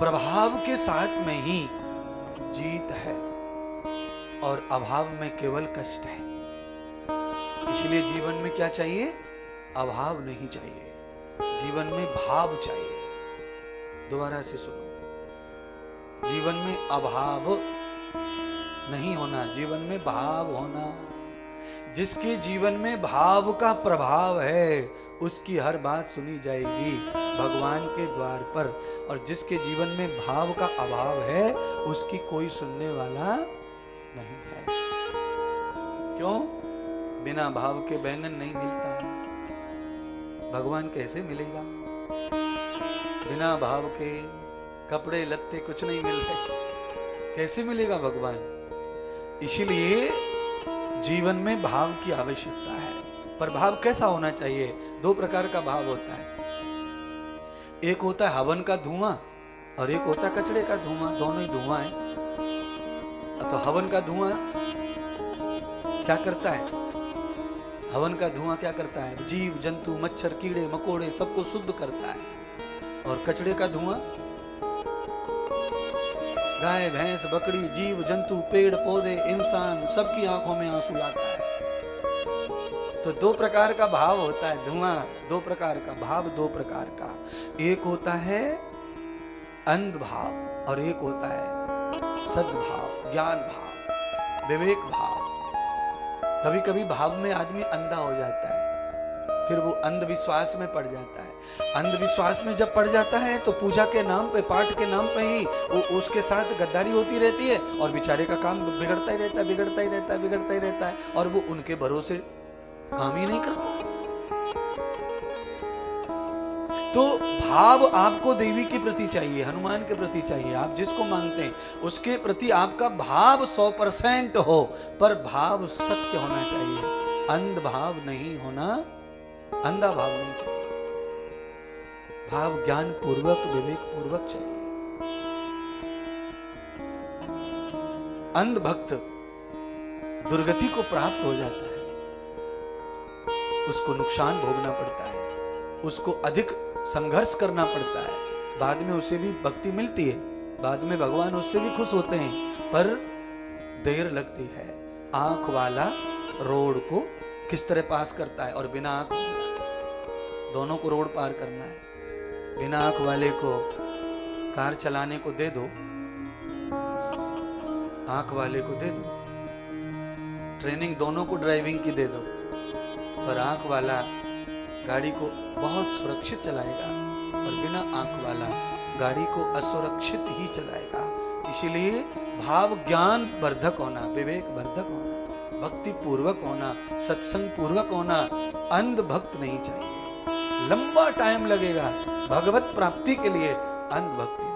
प्रभाव के साथ में ही जीत है और अभाव में केवल कष्ट है। इसलिए जीवन में क्या चाहिए? अभाव नहीं चाहिए, जीवन में भाव चाहिए। दोबारा से सुनो, जीवन में अभाव नहीं होना, जीवन में भाव होना। जिसके जीवन में भाव का प्रभाव है उसकी हर बात सुनी जाएगी भगवान के द्वार पर, और जिसके जीवन में भाव का अभाव है उसकी कोई सुनने वाला नहीं है। क्यों? बिना भाव के बैंगन नहीं मिलता, भगवान कैसे मिलेगा? बिना भाव के कपड़े लत्ते कुछ नहीं मिलते, कैसे मिलेगा भगवान? इसीलिए जीवन में भाव की आवश्यकता है। पर भाव कैसा होना चाहिए? दो प्रकार का भाव होता है, एक होता है हवन का धुआं और एक होता है कचड़े का धुआं। दोनों ही धुआं है। तो हवन का धुआं क्या करता है? हवन का धुआं क्या करता है? जीव जंतु, मच्छर, कीड़े मकोड़े सबको शुद्ध करता है। और कचड़े का धुआं गाय भैंस बकरी जीव जंतु पेड़ पौधे इंसान सबकी आंखों में आंसू लाता है। तो दो प्रकार का भाव होता है, धुआं दो प्रकार का, भाव दो प्रकार का। एक होता है अंध भाव और एक होता है सद्भाव, ज्ञान भाव, विवेक भाव। कभी कभी भाव में आदमी अंधा हो जाता है, फिर वो अंधविश्वास में पड़ जाता है। अंधविश्वास में जब पड़ जाता है तो पूजा के नाम पे, पाठ के नाम पे ही वो उसके साथ गद्दारी होती रहती है और बेचारे का काम बिगड़ता ही रहता है, बिगड़ता ही रहता है, बिगड़ता ही रहता है, और वो उनके भरोसे काम ही नहीं करता। तो भाव आपको देवी के प्रति चाहिए, हनुमान के प्रति चाहिए। आप जिसको मानते हैं उसके प्रति आपका भाव 100% हो, पर भाव सत्य होना चाहिए, अंध भाव नहीं होना, अंधा भाव नहीं चाहिए। भाव ज्ञान पूर्वक विवेक पूर्वक चाहिए। अंध भक्त दुर्गति को प्राप्त हो जाता है, उसको नुकसान भोगना पड़ता है, उसको अधिक संघर्ष करना पड़ता है। बाद में उसे भी भक्ति मिलती है, बाद में भगवान उससे भी खुश होते हैं, पर देर लगती है। आंख वाला रोड को किस तरह पास करता है, और बिना आंख वाला, दोनों को रोड पार करना है। बिना आंख वाले को कार चलाने को दे दो, आंख वाले को दे दो, ट्रेनिंग दोनों को ड्राइविंग की दे दो, पर आंख वाला गाड़ी को बहुत सुरक्षित चलाएगा और बिना आंख वाला गाड़ी को असुरक्षित ही चलाएगा। इसीलिए भाव ज्ञान वर्धक होना, विवेक वर्धक होना, भक्ति पूर्वक होना, सत्संग पूर्वक होना। अंध भक्त नहीं चाहिए, लंबा टाइम लगेगा भगवत प्राप्ति के लिए। अंध भक्ति